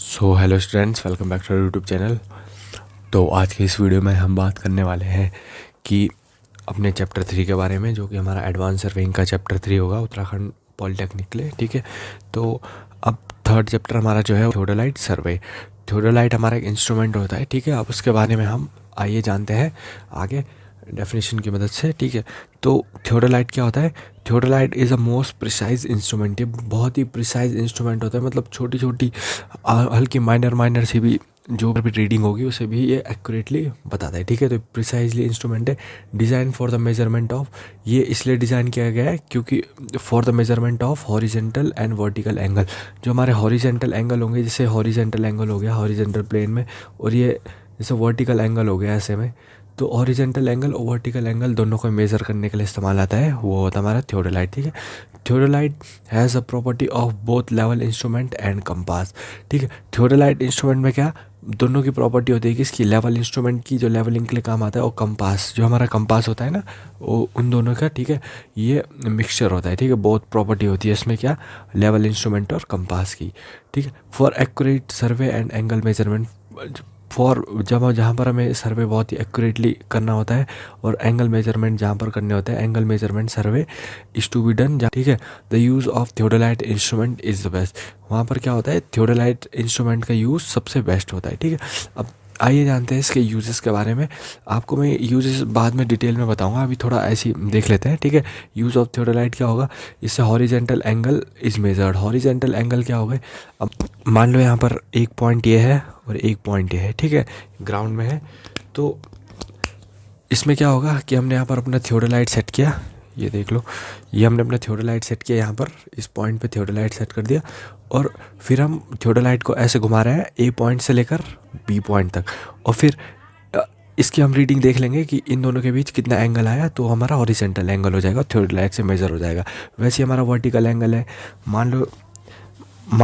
So hello students, welcome back to YouTube channel. तो आज के इस वीडियो में हम बात करने वाले हैं कि अपने चैप्टर 3 के बारे में, जो कि हमारा एडवांस सर्वेइंग का चैप्टर 3 होगा उत्तराखंड पॉलिटेक्निक के लिए। ठीक है, तो अब थर्ड चैप्टर हमारा जो है थियोडोलाइट सर्वे। थियोडोलाइट हमारा एक इंस्ट्रूमेंट होता है। ठीक है, अब उसके बारे में हम आइए जानते हैं आगे डेफिनेशन की मदद से। ठीक है, तो थियोडोलाइट क्या होता है? Theodolite is a most precise instrument. ये बहुत ही प्रिसाइज इंस्ट्रूमेंट होता है, मतलब छोटी छोटी हल्की माइनर सी भी जो भी रीडिंग होगी उसे भी ये एक्यूरेटली बताता है। ठीक है, तो प्रिसाइजली इंस्ट्रूमेंट है, design for the measurement of. ये इसलिए डिज़ाइन किया गया है क्योंकि for the measurement of horizontal and vertical angle. जो हमारे हॉरिजेंटल एंगल होंगे, जैसे हॉरिजेंटल एंगल हो गया हॉरिजेंटल प्लेन में, और ये जैसे वर्टिकल एंगल हो गया ऐसे में, तो हॉरिजेंटल एंगल और वर्टिकल एंगल दोनों को मेज़र करने के लिए इस्तेमाल आता है, वो होता है हमारा थियोडोलाइट। ठीक है, theodolite has a property of both level instrument and compass. ठीक है, थियोडोलाइट इंस्ट्रूमेंट में क्या दोनों की प्रॉपर्टी होती है कि इसकी लेवल इंस्ट्रूमेंट की जो लेवलिंग के लिए काम आता है, और कंपास जो हमारा कंपास होता है ना, वो उन दोनों का ठीक है ये मिक्सचर होता है। ठीक है, बहुत प्रॉपर्टी होती है इसमें, क्या लेवल इंस्ट्रूमेंट और कंपास की। ठीक है, for accurate survey and angle measurement, for जब जहाँ पर हमें सर्वे बहुत ही एक्यूरेटली करना होता है और एंगल मेजरमेंट जहाँ पर करने होते हैं, angle measurement survey is to be done. ठीक है, the use of theodolite instrument is the best. वहाँ पर क्या होता है, थियोडोलाइट इंस्ट्रूमेंट का यूज़ सबसे बेस्ट होता है। ठीक है, अब आइए जानते हैं इसके यूजेस के बारे में। आपको मैं यूजेस बाद में डिटेल में बताऊंगा, अभी थोड़ा ऐसे ही देख लेते हैं। ठीक है, यूज़ ऑफ थियोडोलाइट क्या होगा, इससे horizontal angle is measured. Horizontal angle क्या होगा, अब मान लो यहाँ पर एक पॉइंट ये है और एक पॉइंट ये है। ठीक है, ग्राउंड में है, तो इसमें क्या होगा कि हमने यहाँ पर अपना थियोडोलाइट सेट किया, ये देख लो, ये हमने अपना थियोडोलाइट सेट किया यहाँ पर, इस पॉइंट पे थियोडोलाइट सेट कर दिया, और फिर हम थियोडोलाइट को ऐसे घुमा रहे हैं ए पॉइंट से लेकर बी पॉइंट तक, और फिर इसकी हम रीडिंग देख लेंगे कि इन दोनों के बीच कितना एंगल आया, तो हमारा हॉरिजेंटल एंगल हो जाएगा, थियोडोलाइट से मेजर हो जाएगा। वैसे ही हमारा वर्टिकल एंगल है, मान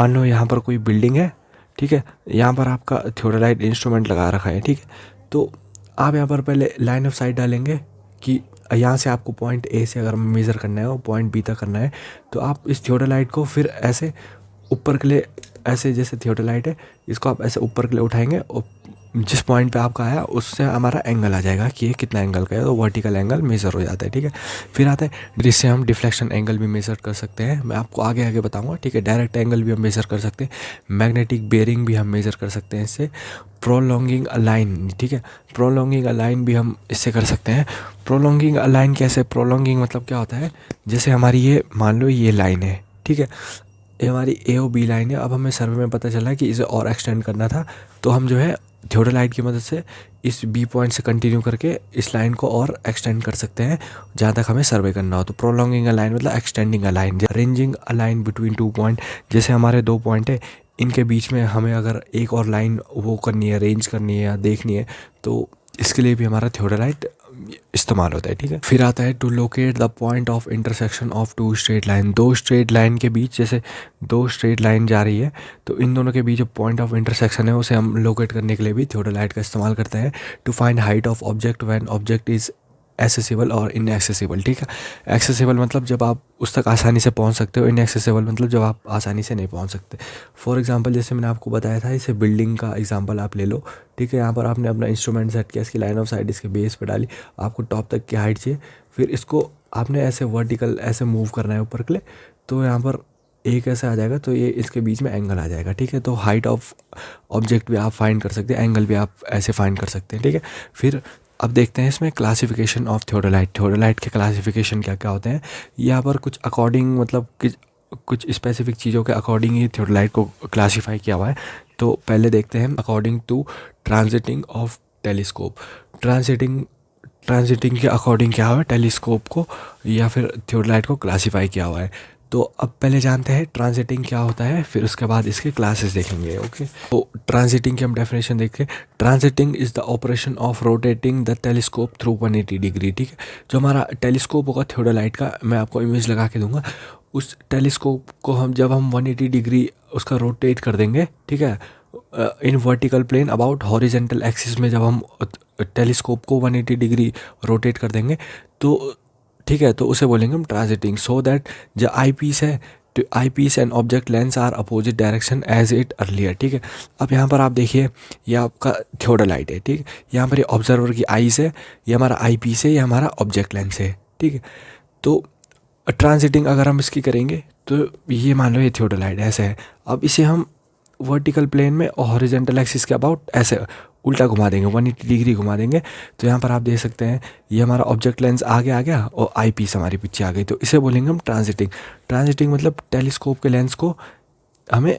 लो यहाँ पर कोई बिल्डिंग है। ठीक है, यहाँ पर आपका थियोडोलाइट इंस्ट्रूमेंट लगा रखा है। ठीक है, तो आप यहाँ पर पहले लाइन ऑफ साइट डालेंगे कि यहाँ से आपको पॉइंट ए से अगर मेज़र करना है और पॉइंट बी तक करना है, तो आप इस थियोडोलाइट को फिर ऐसे ऊपर के लिए, ऐसे जैसे थियोडोलाइट है इसको आप ऐसे ऊपर के लिए उठाएंगे, और जिस पॉइंट पे आपका आया उससे हमारा एंगल आ जाएगा कि ये कितना एंगल का है, तो वर्टिकल एंगल मेज़र हो जाता है। ठीक है, फिर आता है जिससे हम डिफ्लेक्शन एंगल भी मेज़र कर सकते हैं, मैं आपको आगे आगे बताऊंगा। ठीक है, डायरेक्ट एंगल भी हम मेज़र कर सकते हैं, मैग्नेटिक बेयरिंग भी हम मेज़र कर सकते हैं इससे, प्रोलॉन्गिंग अ लाइन। ठीक है, प्रोलॉन्गिंग अ लाइन भी हम इससे कर सकते हैं। प्रोलॉन्गिंग अ लाइन कैसे, प्रोलॉन्गिंग मतलब क्या होता है, जैसे हमारी ये मान लो ये लाइन है। ठीक है, ये हमारी ए और बी लाइन है, अब हमें सर्वे में पता चला कि इसे और एक्सटेंड करना था, तो हम जो है थियोडोलाइट की मदद से इस बी पॉइंट से कंटिन्यू करके इस लाइन को और एक्सटेंड कर सकते हैं जहाँ तक हमें सर्वे करना हो। तो प्रोलॉन्गिंग अ लाइन मतलब extending a line, arranging a line between two point. जैसे हमारे दो पॉइंट है, इनके बीच में हमें अगर एक और लाइन वो करनी है, अरेंज करनी है या देखनी है, तो इसके लिए भी हमारा थियोडोलाइट इस्तेमाल होता है। ठीक है, फिर आता है to locate the point of intersection of two straight line. दो स्ट्रेट लाइन के बीच, जैसे दो स्ट्रेट लाइन जा रही है, तो इन दोनों के बीच जो पॉइंट ऑफ इंटरसेक्शन है उसे हम लोकेट करने के लिए भी थियोडोलाइट का इस्तेमाल करते हैं। To find height of object when object is accessible और इनएक्सेसिबल। ठीक है, एक्सेसिबल मतलब जब आप उस तक आसानी से पहुंच सकते हो, इनएक्सेसिबल मतलब जब आप आसानी से नहीं पहुंच सकते। फॉर एग्जांपल जैसे मैंने आपको बताया था, इसे बिल्डिंग का एग्जांपल आप ले लो। ठीक है, यहाँ पर आपने अपना इंस्ट्रूमेंट सेट किया, इसकी लाइन ऑफ साइट इसके बेस पे डाली, आपको टॉप तक की हाइट चाहिए, फिर इसको आपने ऐसे वर्टिकल ऐसे मूव करना है ऊपर के लिए, तो यहाँ पर एक ऐसा आ जाएगा, तो ये इसके बीच में एंगल आ जाएगा। ठीक है, तो हाइट ऑफ ऑब्जेक्ट भी आप फाइंड कर सकते हैं, एंगल भी आप ऐसे फाइंड कर सकते हैं। ठीक है, फिर अब देखते हैं इसमें क्लासिफिकेशन ऑफ थियोडोलाइट। थियोडोलाइट के क्लासिफिकेशन क्या क्या होते हैं, यहाँ पर कुछ अकॉर्डिंग मतलब कुछ स्पेसिफिक चीज़ों के अकॉर्डिंग ही थियोडोलाइट को क्लासीफाई किया हुआ है। तो पहले देखते हैं according to transiting of telescope. Transiting के अकॉर्डिंग क्या हुआ है, टेलीस्कोप को या फिर थियोडोलाइट को क्लासीफाई किया हुआ है। तो अब पहले जानते हैं ट्रांजिटिंग क्या होता है, फिर उसके बाद इसके क्लासेस देखेंगे। ओके, तो ट्रांजिटिंग की हम डेफिनेशन देखते हैं। Transiting is the operation of rotating the telescope through 180 degree. ठीक है, जो हमारा टेलीस्कोप होगा थियोडोलाइट का, मैं आपको इमेज लगा के दूंगा, उस टेलीस्कोप को हम जब हम 180 डिग्री उसका रोटेट कर देंगे, ठीक है, in vertical plane about horizontal axis में जब हम टेलीस्कोप को 180 डिग्री रोटेट कर देंगे, तो ठीक है, तो उसे बोलेंगे हम ट्रांजिटिंग। सो दैट जो आई पीस है तो eyepiece and object lens are opposite direction as it earlier, ठीक है। अब यहाँ पर आप देखिए ये आपका थियोडोलाइट है, ठीक है। यहाँ पर ये ऑब्जर्वर की आईज है, ये हमारा आई पीस है, ये हमारा ऑब्जेक्ट लेंस है, ठीक है। तो ट्रांजिटिंग अगर हम इसकी करेंगे तो ये मान लो ये थियोडोलाइट ऐसे है। अब इसे हम वर्टिकल प्लेन में और हॉरिजॉन्टल एक्सिस के अबाउट ऐसे उल्टा घुमा देंगे, 180 डिग्री घुमा देंगे। तो यहाँ पर आप देख सकते हैं ये हमारा ऑब्जेक्ट लेंस आगे आ गया और आई पीस हमारी पीछे आ गई। तो इसे बोलेंगे हम ट्रांजिटिंग। ट्रांजिटिंग मतलब टेलीस्कोप के लेंस को हमें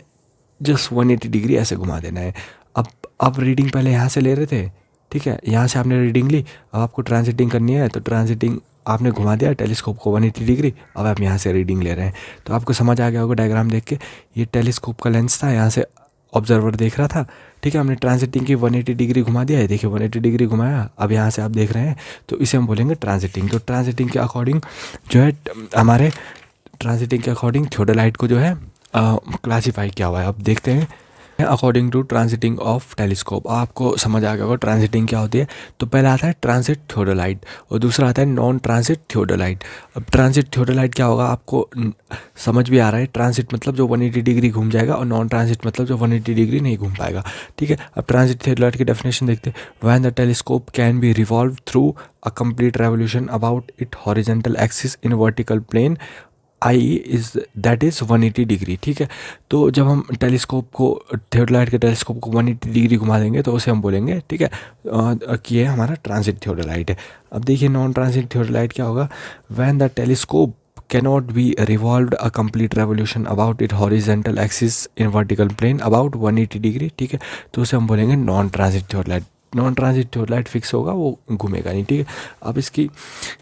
जस्ट 180 डिग्री ऐसे घुमा देना है। अब रीडिंग पहले यहाँ से ले रहे थे, ठीक है, यहाँ से आपने रीडिंग ली, अब आपको ट्रांजिटिंग करनी है। तो ट्रांजिटिंग आपने घुमा दिया टेलीस्कोप को 180 डिग्री, अब आप यहाँ से रीडिंग ले रहे हैं। तो आपको समझ आ गया होगा डायग्राम देख के, ये टेलीस्कोप का लेंस था, यहाँ से ऑब्जर्वर देख रहा था, ठीक है। हमने ट्रांजिटिंग की 180 डिग्री घुमा दिया है, देखिए 180 डिग्री घुमाया, अब यहाँ से आप देख रहे हैं, तो इसे हम बोलेंगे ट्रांजिटिंग। तो ट्रांजिटिंग के अकॉर्डिंग जो है हमारे ट्रांजिटिंग के अकॉर्डिंग थियोडोलाइट को जो है क्लासीफाई किया हुआ है। अब देखते हैं according to transiting of telescope. आपको समझ आ गया होगा ट्रांजिटिंग क्या होती है। तो पहला आता है ट्रांजिट थियोडोलाइट और दूसरा आता है नॉन ट्रांजिट थियोडोलाइट। अब ट्रांजिट थियोडोलाइट क्या होगा आपको समझ भी आ रहा है। ट्रांजिट मतलब जो 180 डिग्री घूम जाएगा और नॉन ट्रांजिट मतलब जो 180 डिग्री नहीं घूम पाएगा, ठीक है। अब ट्रांजिट थियोडोलाइट की डेफिनेशन देखते हैं। When the telescope can be revolve through a complete revolution about it horizontal axis in vertical plane I is that is 180 degree, ठीक है। तो जब हम टेलीस्कोप को थियोडोलाइट के टेलीस्कोप को 180 डिग्री घुमा देंगे तो उसे हम बोलेंगे, ठीक है, कि ये हमारा ट्रांजिट थियोडोलाइट है। अब देखिए नॉन ट्रांजिट थियोडोलाइट क्या होगा। When the telescope cannot be revolved a complete revolution about its horizontal axis in vertical plane about 180 degree, ठीक है। तो उसे हम बोलेंगे non transit theodolite. Non transit theodolite fix होगा, वो घूमेगा नहीं, ठीक है। अब इसकी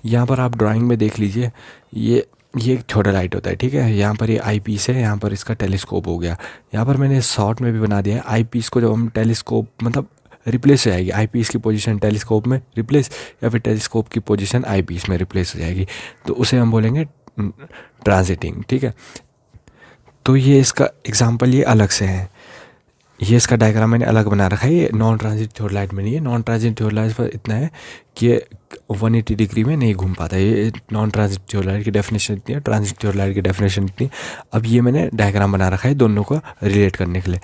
यहाँ पर आप ड्राइंग में देख लीजिए, ये एक थियोडोलाइट होता है, ठीक है। यहाँ पर ये आई पीस है, यहाँ पर इसका टेलीस्कोप हो गया। यहाँ पर मैंने शॉर्ट में भी बना दिया है। आई पीस को जब हम टेलीस्कोप मतलब रिप्लेस हो जाएगी, आई पीस की पोजीशन टेलीस्कोप में रिप्लेस, या फिर टेलीस्कोप की पोजीशन आई पीस में रिप्लेस हो जाएगी, तो उसे हम बोलेंगे ट्रांजिटिंग, ठीक है। तो ये इसका एग्जांपल ये अलग से है, ये इसका डायग्राम मैंने अलग बना रखा है। ये नॉन ट्रांजिट थियोडोलाइट में नहीं है। नॉन ट्रांजिट थियोडोलाइट पर इतना है कि ये 180 डिग्री में नहीं घूम पाता। ये नॉन ट्रांजिट थियोडोलाइट की डेफिनेशन इतनी है, ट्रांजिट थियोडोलाइट की डेफिनेशन इतनी। अब ये मैंने डायग्राम बना रखा है दोनों को रिलेट करने के लिए।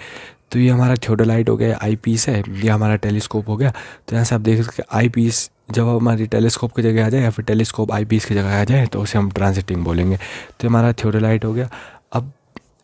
तो ये हमारा थियोडोलाइट हो गया, आई पीस है, ये हमारा टेलीस्कोप हो गया। तो यहाँ से आप देख सकते आई पीस जब हमारी टेलीस्कोप की जगह आ जाए या फिर टेलीस्कोप आई पीस की जगह आ जाए तो उसे हम ट्रांजिटिंग बोलेंगे। तो हमारा थियोडोलाइट हो गया। अब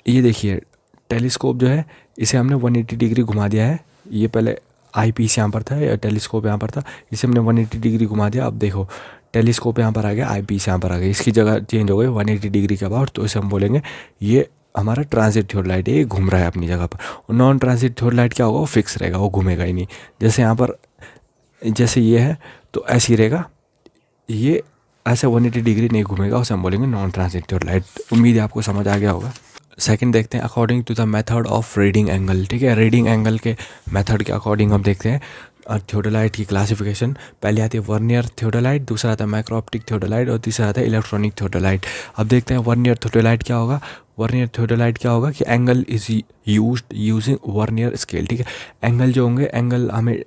ये देखिए टेलीस्कोप जो है इसे हमने 180 डिग्री घुमा दिया है। ये पहले आई पीस यहाँ पर था या टेलीस्कोप यहाँ पर था, इसे हमने 180 डिग्री घुमा दिया। अब देखो टेलीस्कोप यहाँ पर आ गया, आई पीस यहाँ पर आ गया, इसकी जगह चेंज हो गई 180 डिग्री के अबाउट। तो इसे हम बोलेंगे ये हमारा ट्रांजिट थियोडोलाइट है, ये घूम रहा है अपनी जगह पर। और नॉन ट्रांजिट थियोडोलाइट क्या होगा, वो फिक्स रहेगा, वो घूमेगा ही नहीं। जैसे यहाँ पर जैसे ये है तो ऐसे ही रहेगा, ये ऐसे 180 डिग्री नहीं घूमेगा, उसे हम बोलेंगे नॉन ट्रांजिट थियोडोलाइट। उम्मीद है आपको समझ आ गया होगा। सेकंड देखते हैं according to the method of reading angle, ठीक है। रीडिंग एंगल के मेथड के अकॉर्डिंग हम देखते हैं थियोडोलाइट की क्लासिफिकेशन। पहले आती है वर्नियर थियोडोलाइट, दूसरा आता है माइक्रोऑप्टिक थियोडोलाइट और तीसरा आता है इलेक्ट्रॉनिक थियोडोलाइट। अब देखते हैं वर्नियर थियोडोलाइट क्या होगा। वर्नियर थियोडोलाइट क्या होगा कि angle is used using vernier scale, ठीक है। एंगल जो होंगे, एंगल हमें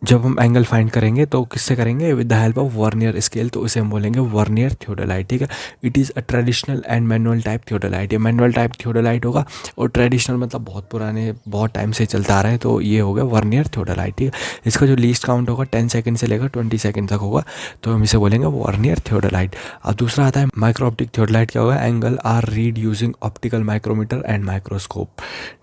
जब हम एंगल फाइंड करेंगे तो किससे करेंगे, with the help of vernier scale. तो उसे हम बोलेंगे वर्नियर थियोडोलाइट, ठीक है। It is a traditional and manual type theodolite. ये मैनुअल टाइप थियोडोलाइट होगा और ट्रेडिशनल मतलब बहुत पुराने बहुत टाइम से चलता आ रहा है, तो ये हो गया वर्नियर थियोडोलाइट, ठीक है। इसका जो लीस्ट काउंट होगा 10 सेकंड से लेकर 20 सेकंड तक होगा, तो हम इसे बोलेंगे वर्नियर थियोडोलाइट। अब दूसरा आता है माइक्रोऑप्टिक थियोडोलाइट। क्या होगा, angle are read using optical micrometer and microscope,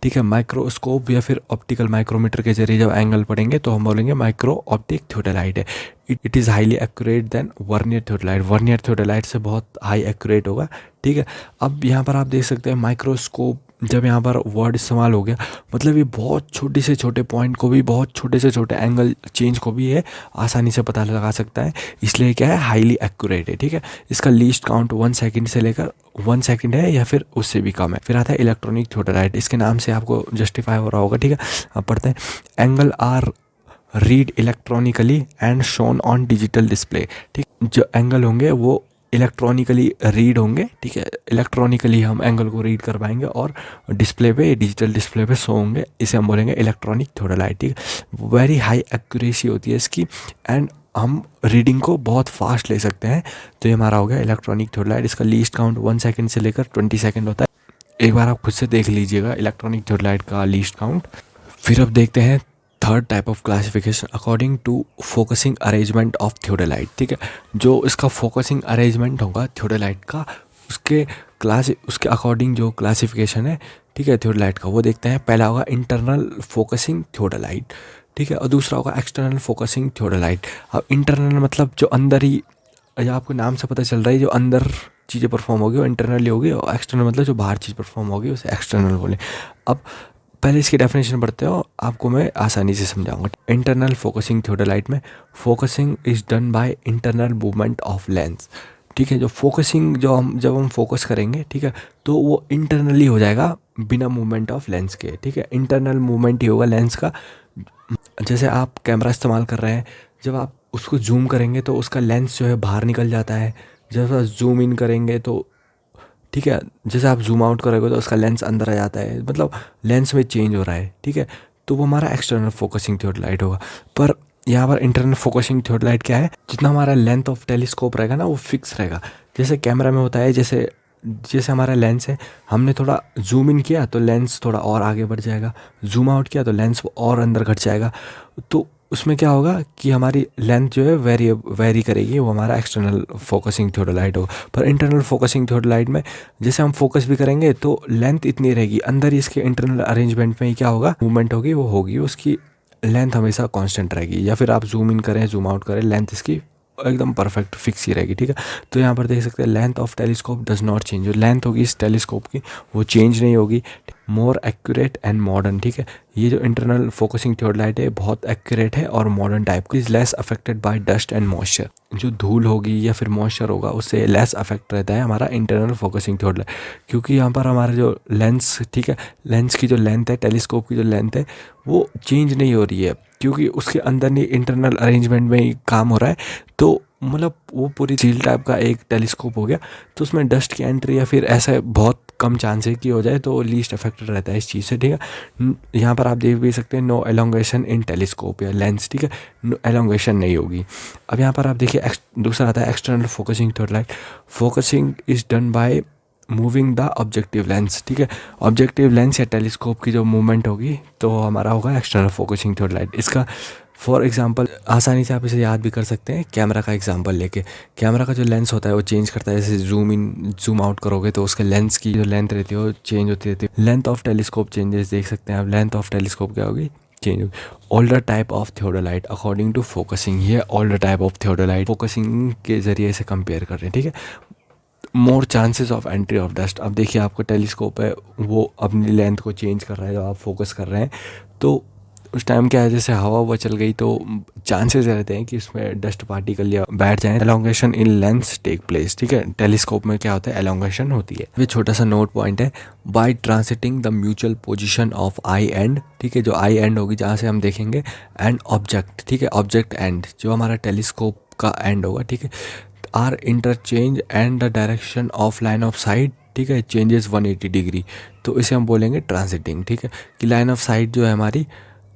ठीक है। माइक्रोस्कोप या फिर ऑप्टिकल माइक्रोमीटर के जरिए जब एंगल पढ़ेंगे तो हम बोलेंगे माइक्रो ऑप्टिक थियोडोलाइट है। It is highly accurate then vernier theodolite. Vernier theodolite से बहुत हाई एक्यूरेट होगा, ठीक है। अब यहाँ पर आप देख सकते हैं माइक्रोस्कोप, जब यहाँ पर वर्ड इस्तेमाल हो गया मतलब ये बहुत छोटे से छोटे पॉइंट को भी, बहुत छोटे से छोटे एंगल चेंज को भी ये आसानी से पता लगा सकता है, इसलिए क्या है हाईली एक्यूरेट है, ठीक है। इसका लीस्ट काउंट 1 सेकंड से लेकर 1 सेकंड है या फिर उससे भी कम है। फिर आता है इलेक्ट्रॉनिक थियोडोलाइट, इसके नाम से आपको जस्टिफाई हो रहा होगा, ठीक है। अब पढ़ते हैं angle are read electronically and shown on digital display, ठीक। जो एंगल होंगे वो इलेक्ट्रॉनिकली रीड होंगे, ठीक है। इलेक्ट्रॉनिकली हम एंगल को रीड कर पाएंगे और डिस्प्ले पे, डिजिटल डिस्प्ले पे शो होंगे, इसे हम बोलेंगे इलेक्ट्रॉनिक थियोडोलाइट, ठीक है। वेरी हाई एक्यूरेसी होती है इसकी एंड हम रीडिंग को बहुत फास्ट ले सकते हैं। तो ये हमारा हो गया इलेक्ट्रॉनिक थियोडोलाइट। इसका लीस्ट काउंट 1 सेकंड से लेकर 20 सेकंड होता है। एक बार आप खुद से देख लीजिएगा इलेक्ट्रॉनिक थियोडोलाइट का लीस्ट काउंट। फिर अब देखते हैं third type of classification according to focusing arrangement of theodolite. ठीक है, जो इसका फोकसिंग अरेंजमेंट होगा थियोडोलाइट का, उसके अकॉर्डिंग जो क्लासिफिकेशन है, ठीक है, थियोडोलाइट का, वो देखते हैं। पहला होगा इंटरनल फोकसिंग थियोडोलाइट, ठीक है, और दूसरा होगा एक्सटर्नल फोकसिंग थियोडोलाइट। अब इंटरनल मतलब जो अंदर ही, या आपको नाम से पता चल रहा है जो अंदर चीज़ें परफॉर्म होगी वो इंटरनली होगी, और एक्सटर्नल मतलब जो बाहर चीज़ परफॉर्म होगी उसे एक्सटर्नल बोले। अब पहले इसकी डेफिनेशन पढ़ते हो, आपको मैं आसानी से समझाऊंगा। इंटरनल फोकसिंग थियोडोलाइट में focusing is done by internal movement of lens. ठीक है, जो फोकसिंग जब हम फोकस करेंगे, ठीक है, तो वो इंटरनली हो जाएगा बिना मूवमेंट ऑफ लेंस के। ठीक है, इंटरनल मूवमेंट ही होगा लेंस का। जैसे आप कैमरा इस्तेमाल कर रहे हैं, जब आप उसको जूम करेंगे तो उसका लेंस जो है बाहर निकल जाता है। जब आप जूम इन करेंगे तो, ठीक है, जैसे आप जूम आउट करोगे तो उसका लेंस अंदर आ जाता है, मतलब लेंस में चेंज हो रहा है। ठीक है, तो वो हमारा एक्सटर्नल फोकसिंग थियोडोलाइट होगा। पर यहाँ पर इंटरनल फोकसिंग थियोडोलाइट क्या है, जितना हमारा लेंथ ऑफ टेलीस्कोप रहेगा ना वो फिक्स रहेगा। जैसे कैमरा में होता है, जैसे जैसे हमारा लेंस है, हमने थोड़ा जूम इन किया तो लेंस थोड़ा और आगे बढ़ जाएगा, जूम आउट किया तो लेंस और अंदर घट जाएगा। तो उसमें क्या होगा कि हमारी लेंथ जो है वेरी करेगी, वो हमारा एक्सटर्नल फोकसिंग थियोडोलाइट होगा। पर इंटरनल फोकसिंग थियोडोलाइट में जैसे हम फोकस भी करेंगे तो लेंथ इतनी रहेगी, अंदर ही इसके इंटरनल अरेंजमेंट में ही क्या होगा, मूवमेंट होगी, वो होगी, उसकी लेंथ हमेशा कांस्टेंट रहेगी। या फिर आप जूम इन करें जूम आउट करें, लेंथ इसकी एकदम परफेक्ट फिक्स ही रहेगी। ठीक है, तो यहाँ पर देख सकते हैं length of telescope does not change. जो लेंथ होगी इस टेलीस्कोप की वो चेंज नहीं होगी। मोर एक्यूरेट एंड मॉडर्न, ठीक है, ये जो इंटरनल फोकसिंग थियोडोलाइट है बहुत एक्यूरेट है और मॉडर्न टाइप की। Is less affected by dust and moisture. जो धूल होगी या फिर मॉइस्चर होगा उससे लेस अफेक्ट रहता है हमारा इंटरनल फोकसिंग थियोडोलाइट, क्योंकि यहाँ पर हमारा जो लेंस, ठीक है, लेंस की जो लेंथ है, टेलीस्कोप की जो लेंथ है वो चेंज नहीं हो रही है, क्योंकि उसके अंदर नहीं इंटरनल अरेंजमेंट में ही काम हो रहा है। तो मतलब वो पूरी सील टाइप का एक टेलीस्कोप हो गया, तो उसमें डस्ट की एंट्री या फिर ऐसा बहुत कम चांस है कि हो जाए, तो लीस्ट अफेक्टेड रहता है इस चीज़ से। ठीक है, यहाँ पर आप देख भी सकते हैं नो एलोंगेशन इन टेलीस्कोप या लेंस। ठीक है, नो एलोंगेशन नहीं होगी। अब यहाँ पर आप देखिए दूसरा आता है external focusing theodolite. Focusing is done by moving the objective lens. ठीक है, ऑब्जेक्टिव लेंस या टेलीस्कोप की जो मूवमेंट होगी तो हमारा होगा एक्सटर्नल फोकसिंग थियोडोलाइट। इसका फॉर एग्जांपल आसानी से आप इसे याद भी कर सकते हैं, कैमरा का एग्जांपल लेके। कैमरा का जो लेंस होता है वो चेंज करता है, जैसे जूम इन जूम आउट करोगे तो उसके लेंस की जो लेंथ रहती है वो चेंज होती रहती है। लेंथ ऑफ टेलीस्कोप चेंजेस देख सकते हैं आप, लेंथ ऑफ टेलीस्कोप क्या होगी, चेंज होगी। Older type of theodolite according to focusing, ये older type of theodolite focusing के जरिए से कंपेयर कर रहे हैं। ठीक है, more chances of entry of dust. अब देखिए आपका टेलीस्कोप है वो अपनी लेंथ को चेंज कर रहा है जब आप फोकस कर रहे हैं, तो उस टाइम क्या है, जैसे हवा वो चल गई तो चांसेस रहते हैं कि उसमें डस्ट पार्टिकल या बैठ जाए। एलोंगेशन इन लेंस टेक प्लेस। ठीक है, टेलीस्कोप में क्या होता है, एलोंगेशन होती है। ये छोटा सा नोट पॉइंट है, by transiting the mutual position of eye end. ठीक है, जो आई एंड होगी जहाँ से हम देखेंगे, एंड ऑब्जेक्ट। ठीक है, ऑब्जेक्ट एंड जो हमारा टेलीस्कोप का एंड होगा, ठीक है, are interchange and the direction of line of sight, ठीक है, चेंजेस 180 डिग्री। तो इसे हम बोलेंगे ट्रांसिटिंग। ठीक है, कि लाइन ऑफ साइट जो है हमारी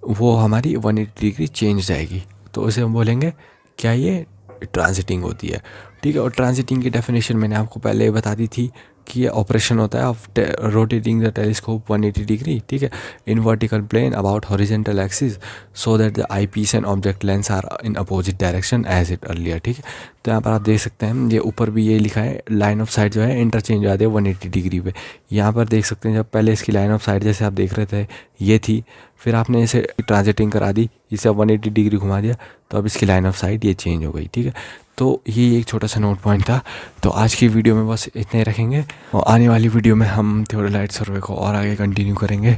वो हमारी 180 डिग्री चेंज जाएगी, तो उसे हम बोलेंगे क्या, ये ट्रांसिटिंग होती है। ठीक है, और ट्रांसिटिंग की डेफिनेशन मैंने आपको पहले बता दी थी कि ये ऑपरेशन होता है of rotating the telescope 180 degree, ठीक है, in vertical plane about horizontal axis so that the eyepiece and object lens are in opposite direction as it earlier. ठीक है, तो यहाँ पर आप देख सकते हैं ये ऊपर भी ये लिखा है, लाइन ऑफ साइट जो है इंटरचेंज हो जाती है 180 डिग्री पे। यहाँ पर देख सकते हैं जब पहले इसकी लाइन ऑफ साइट जैसे आप देख रहे थे ये थी, फिर आपने इसे ट्रांजिटिंग करा दी, इसे 180 डिग्री घुमा दिया, तो अब इसकी लाइन ऑफ साइट ये चेंज हो गई। ठीक है, तो ये एक छोटा सा नोट पॉइंट था। तो आज की वीडियो में बस इतने ही रखेंगे, और आने वाली वीडियो में हम थियोडोलाइट सर्वे को और आगे कंटिन्यू करेंगे।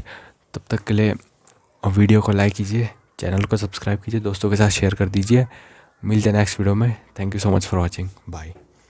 तब तक के लिए वीडियो को लाइक कीजिए, चैनल को सब्सक्राइब कीजिए, दोस्तों के साथ शेयर कर दीजिए। मिलते हैं नेक्स्ट वीडियो में। Thank you so much for watching, bye.